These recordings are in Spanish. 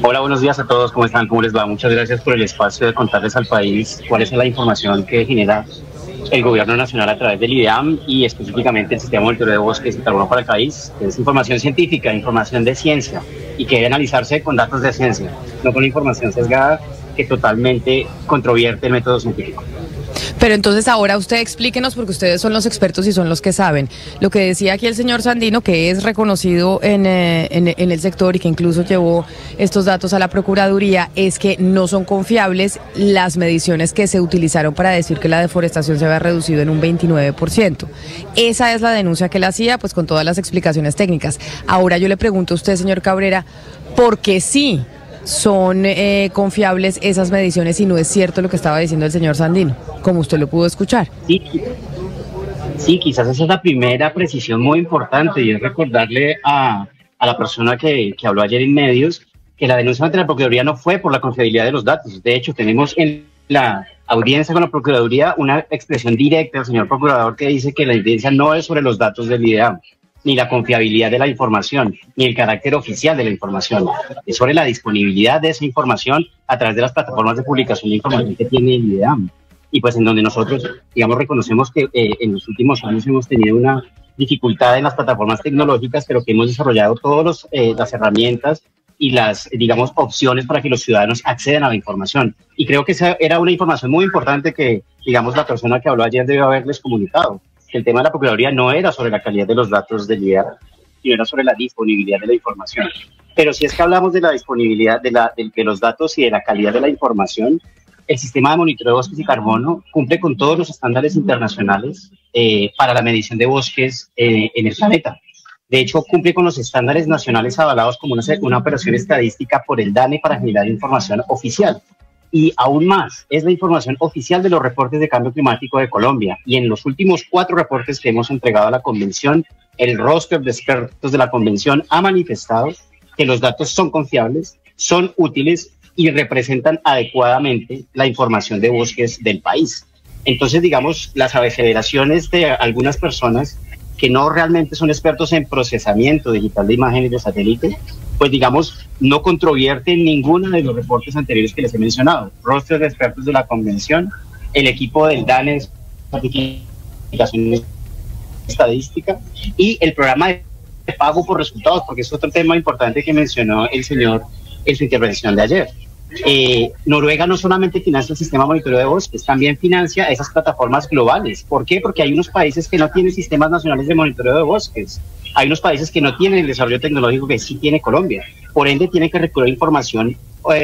Hola, buenos días a todos, ¿cómo están? ¿Cómo les va? Muchas gracias por el espacio de contarles al país cuál es la información que genera el gobierno nacional a través del IDEAM y específicamente el Sistema de Monitoreo de Bosques y Carbono para el país, que es información científica, información de ciencia y que debe analizarse con datos de ciencia, no con información sesgada que totalmente controvierte el método científico. Pero entonces ahora usted explíquenos, porque ustedes son los expertos y son los que saben. Lo que decía aquí el señor Sandino, que es reconocido en el sector y que incluso llevó estos datos a la Procuraduría, es que no son confiables las mediciones que se utilizaron para decir que la deforestación se había reducido en un 29%. Esa es la denuncia que él hacía, pues con todas las explicaciones técnicas. Ahora yo le pregunto a usted, señor Cabrera, ¿por qué sí son confiables esas mediciones y no es cierto lo que estaba diciendo el señor Sandino, como usted lo pudo escuchar? Sí, quizás esa es la primera precisión muy importante y es recordarle a la persona que habló ayer en medios que la denuncia ante la Procuraduría no fue por la confiabilidad de los datos. De hecho, tenemos en la audiencia con la Procuraduría una expresión directa del señor Procurador que dice que la evidencia no es sobre los datos del IDEAM, ni la confiabilidad de la información, ni el carácter oficial de la información. Es sobre la disponibilidad de esa información a través de las plataformas de publicación de información que tiene el IDEAM. Y pues en donde nosotros, digamos, reconocemos que en los últimos años hemos tenido una dificultad en las plataformas tecnológicas, pero que hemos desarrollado todas las herramientas y las, digamos, opciones para que los ciudadanos accedan a la información. Y creo que esa era una información muy importante que, digamos, la persona que habló ayer debió haberles comunicado. El tema de la Procuraduría no era sobre la calidad de los datos del IDEAM, sino era sobre la disponibilidad de la información. Pero si es que hablamos de la disponibilidad de los datos y de la calidad de la información, el sistema de monitoreo de bosques y carbono cumple con todos los estándares internacionales para la medición de bosques en el planeta. De hecho, cumple con los estándares nacionales avalados como una operación estadística por el DANE para generar información oficial. Y aún más, es la información oficial de los reportes de cambio climático de Colombia. Y en los últimos 4 reportes que hemos entregado a la Convención, el roster de expertos de la Convención ha manifestado que los datos son confiables, son útiles y representan adecuadamente la información de bosques del país. Entonces, digamos, las aseveraciones de algunas personas que no realmente son expertos en procesamiento digital de imágenes de satélite, pues digamos, no controvierten ninguno de los reportes anteriores que les he mencionado. Roster de expertos de la Convención, el equipo del DANE, certificación estadística y el programa de pago por resultados, porque es otro tema importante que mencionó el señor en su intervención de ayer. Noruega no solamente financia el sistema de monitoreo de bosques, también financia esas plataformas globales. ¿Por qué? Porque hay unos países que no tienen sistemas nacionales de monitoreo de bosques. Hay unos países que no tienen el desarrollo tecnológico que sí tiene Colombia. Por ende, tiene que recurrir a información,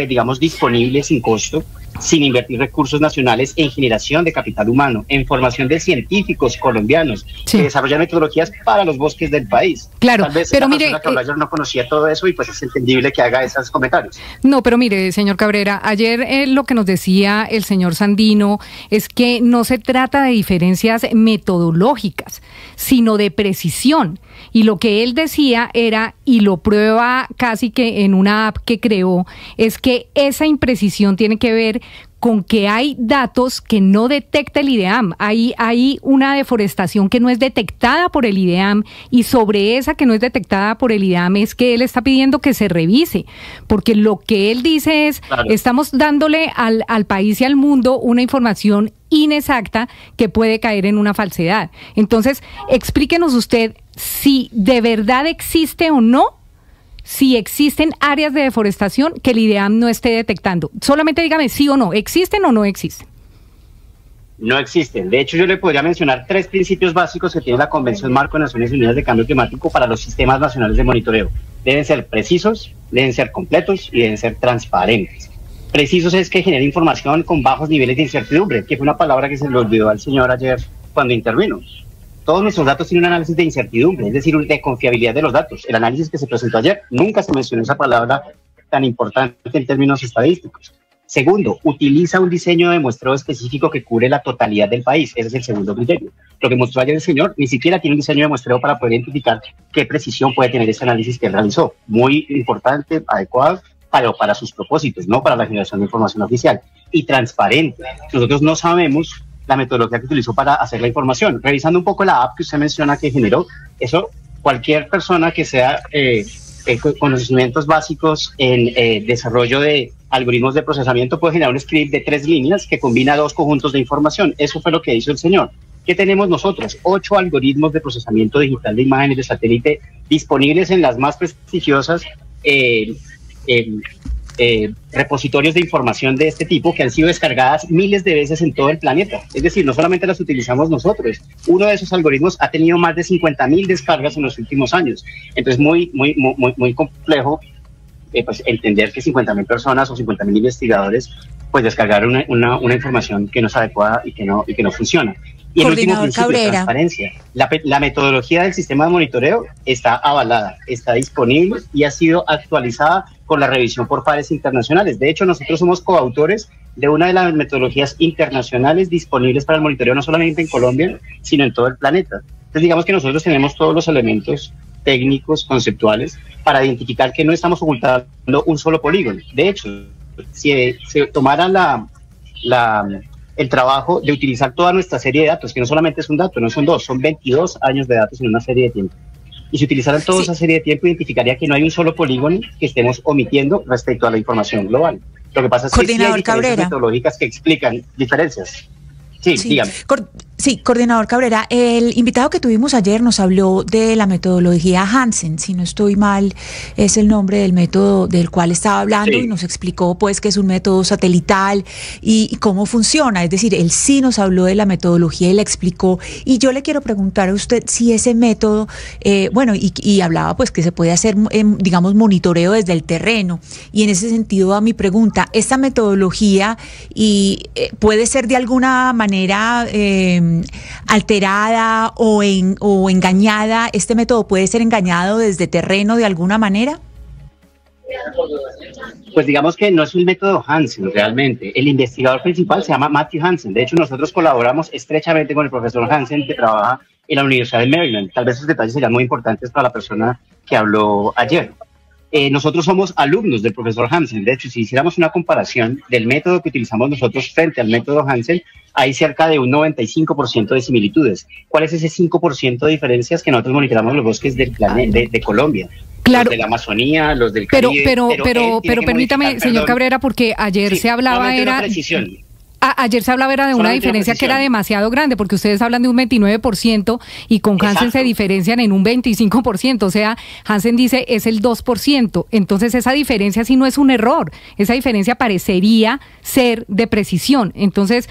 digamos, disponible sin costo, sin invertir recursos nacionales en generación de capital humano, en formación de científicos colombianos que desarrollan metodologías para los bosques del país. Claro, tal vez pero la mire, persona que habló ayer no conocía todo eso y pues es entendible que haga esos comentarios. No, pero mire, señor Cabrera, ayer lo que nos decía el señor Sandino es que no se trata de diferencias metodológicas, sino de precisión. Y lo que él decía era, y lo prueba casi que en una app que creó, es que esa imprecisión tiene que ver con que hay datos que no detecta el IDEAM. Hay una deforestación que no es detectada por el IDEAM y sobre esa que no es detectada por el IDEAM es que él está pidiendo que se revise, porque lo que él dice es, estamos dándole al país y al mundo una información inexacta que puede caer en una falsedad. Entonces, explíquenos usted si de verdad existe o no, si existen áreas de deforestación que el IDEAM no esté detectando. Solamente dígame sí o no, ¿existen o no existen? No existen. De hecho, yo le podría mencionar 3 principios básicos que tiene la Convención Marco de Naciones Unidas de Cambio Climático para los sistemas nacionales de monitoreo. Deben ser precisos, deben ser completos y deben ser transparentes. Precisos es que genere información con bajos niveles de incertidumbre, que fue una palabra que se le olvidó al señor ayer cuando intervino. Todos nuestros datos tienen un análisis de incertidumbre, es decir, de confiabilidad de los datos. El análisis que se presentó ayer nunca se mencionó esa palabra tan importante en términos estadísticos. Segundo, utiliza un diseño de muestreo específico que cubre la totalidad del país. Ese es el segundo criterio. Lo que mostró ayer el señor ni siquiera tiene un diseño de muestreo para poder identificar qué precisión puede tener ese análisis que él realizó. Muy importante, adecuado, pero para sus propósitos, no para la generación de información oficial. Y transparente. Nosotros no sabemos la metodología que utilizó para hacer la información. Revisando un poco la app que usted menciona que generó, eso cualquier persona que sea conocimientos básicos en desarrollo de algoritmos de procesamiento, puede generar un script de 3 líneas que combina 2 conjuntos de información. Eso fue lo que hizo el señor. ¿Qué tenemos nosotros? 8 algoritmos de procesamiento digital de imágenes de satélite disponibles en las más prestigiosas repositorios de información de este tipo, que han sido descargadas miles de veces en todo el planeta. Es decir, no solamente las utilizamos nosotros. Uno de esos algoritmos ha tenido más de 50.000 descargas en los últimos años. Entonces, muy complejo pues, entender que 50.000 personas o 50.000 investigadores pues descargaron una información que no es adecuada y que no funciona. Y el último principio, transparencia. La metodología del sistema de monitoreo está avalada, está disponible y ha sido actualizada con la revisión por pares internacionales. De hecho, nosotros somos coautores de una de las metodologías internacionales disponibles para el monitoreo, no solamente en Colombia, sino en todo el planeta. Entonces, digamos que nosotros tenemos todos los elementos técnicos, conceptuales, para identificar que no estamos ocultando un solo polígono. De hecho, si se tomara el trabajo de utilizar toda nuestra serie de datos, que no solamente es un dato, no son 2, son 22 años de datos en una serie de tiempo. Y si utilizaran toda esa serie de tiempo, identificaría que no hay un solo polígono que estemos omitiendo respecto a la información global. Lo que pasa es que sí hay diferencias metodológicas que explican diferencias. Sí, dígame. Sí, coordinador Cabrera, el invitado que tuvimos ayer nos habló de la metodología Hansen, si no estoy mal, es el nombre del método del cual estaba hablando, y nos explicó pues que es un método satelital y cómo funciona. Es decir, él sí nos habló de la metodología y la explicó, y yo le quiero preguntar a usted si ese método, y hablaba pues que se puede hacer, digamos, monitoreo desde el terreno, y en ese sentido va mi pregunta, ¿esta metodología puede ser de alguna manera alterada o engañada? ¿Este método puede ser engañado desde terreno de alguna manera? Pues digamos que no es un método Hansen realmente. El investigador principal se llama Matthew Hansen. De hecho, nosotros colaboramos estrechamente con el profesor Hansen, que trabaja en la Universidad de Maryland. Tal vez esos detalles serían muy importantes para la persona que habló ayer. Nosotros somos alumnos del profesor Hansen. De hecho, si hiciéramos una comparación del método que utilizamos nosotros frente al método Hansen, hay cerca de un 95% de similitudes. ¿Cuál es ese 5% de diferencias? Que nosotros monitoreamos los bosques del planeta, de Colombia. Claro. Los de la Amazonía, los del Caribe. Pero permítame, señor Cabrera, porque ayer se hablaba Ayer se hablaba de una diferencia que era demasiado grande, porque ustedes hablan de un 29% y con Hansen se diferencian en un 25%. O sea, Hansen dice es el 2%. Entonces esa diferencia sí no es un error. Esa diferencia parecería ser de precisión. Entonces,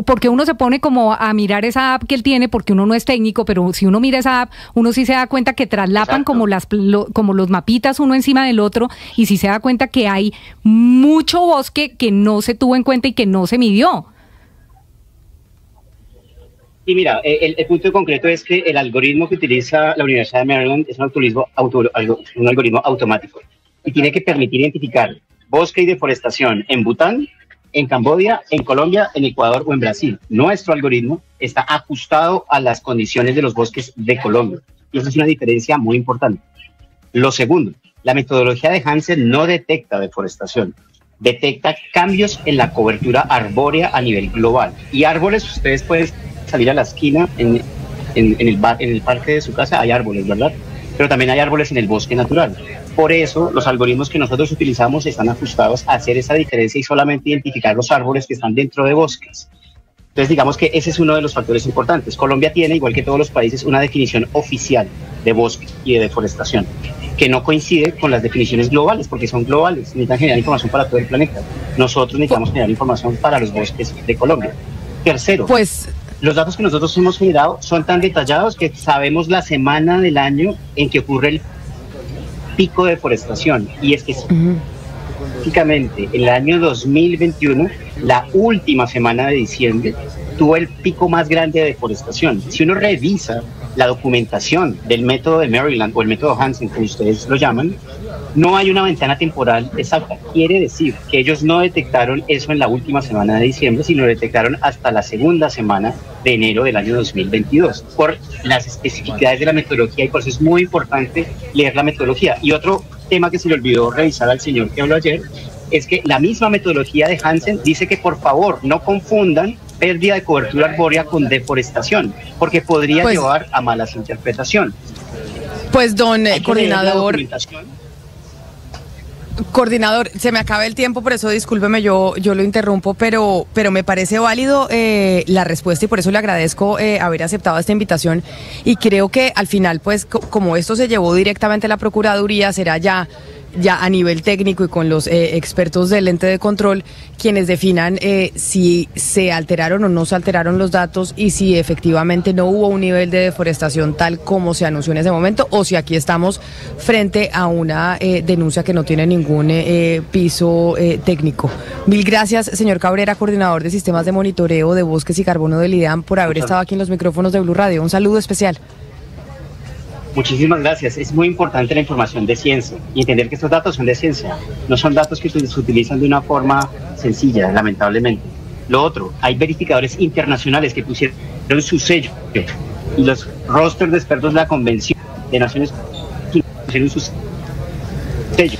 porque uno se pone como a mirar esa app que él tiene, porque uno no es técnico, pero si uno mira esa app, uno sí se da cuenta que traslapan como los mapitas uno encima del otro, y sí se da cuenta que hay mucho bosque que no se tuvo en cuenta y que no se midió. Y mira, el punto concreto es que el algoritmo que utiliza la Universidad de Maryland es un algoritmo automático y tiene que permitir identificar bosque y deforestación en Bután, en Camboya, en Colombia, en Ecuador o en Brasil. Nuestro algoritmo está ajustado a las condiciones de los bosques de Colombia, y eso es una diferencia muy importante. Lo segundo, la metodología de Hansen no detecta deforestación, detecta cambios en la cobertura arbórea a nivel global. Y árboles, ustedes pueden salir a la esquina en el parque de su casa, hay árboles, ¿verdad? Pero también hay árboles en el bosque natural. Por eso los algoritmos que nosotros utilizamos están ajustados a hacer esa diferencia y solamente identificar los árboles que están dentro de bosques. Entonces digamos que ese es uno de los factores importantes. Colombia tiene, igual que todos los países, una definición oficial de bosque y de deforestación, que no coincide con las definiciones globales, porque son globales, necesitan generar información para todo el planeta. Nosotros necesitamos generar información para los bosques de Colombia. Tercero, los datos que nosotros hemos generado son tan detallados que sabemos la semana del año en que ocurre el pico de deforestación, y es que específicamente el año 2021, la última semana de diciembre, tuvo el pico más grande de deforestación. Si uno revisa la documentación del método de Maryland o el método Hansen, como ustedes lo llaman, no hay una ventana temporal exacta. Quiere decir que ellos no detectaron eso en la última semana de diciembre, sino lo detectaron hasta la segunda semana de enero del año 2022, por las especificidades de la metodología, y por eso es muy importante leer la metodología. Y otro tema que se le olvidó revisar al señor que habló ayer, es que la misma metodología de Hansen dice que por favor no confundan pérdida de cobertura arbórea con deforestación, porque podría llevar a malas interpretaciones. Pues don coordinador, Coordinador, se me acaba el tiempo, por eso discúlpeme, yo lo interrumpo, pero me parece válido la respuesta y por eso le agradezco haber aceptado esta invitación y creo que al final, pues, como esto se llevó directamente a la Procuraduría, será ya a nivel técnico y con los expertos del ente de control quienes definan si se alteraron o no se alteraron los datos y si efectivamente no hubo un nivel de deforestación tal como se anunció en ese momento o si aquí estamos frente a una denuncia que no tiene ningún piso técnico. Mil gracias, señor Cabrera, coordinador de sistemas de monitoreo de bosques y carbono del IDEAM, por haber estado aquí en los micrófonos de Blue Radio. Un saludo especial. Muchísimas gracias. Es muy importante la información de ciencia y entender que estos datos son de ciencia. No son datos que se utilizan de una forma sencilla, lamentablemente. Lo otro, hay verificadores internacionales que pusieron su sello y los rosters de expertos de la Convención de Naciones Unidas pusieron su sello.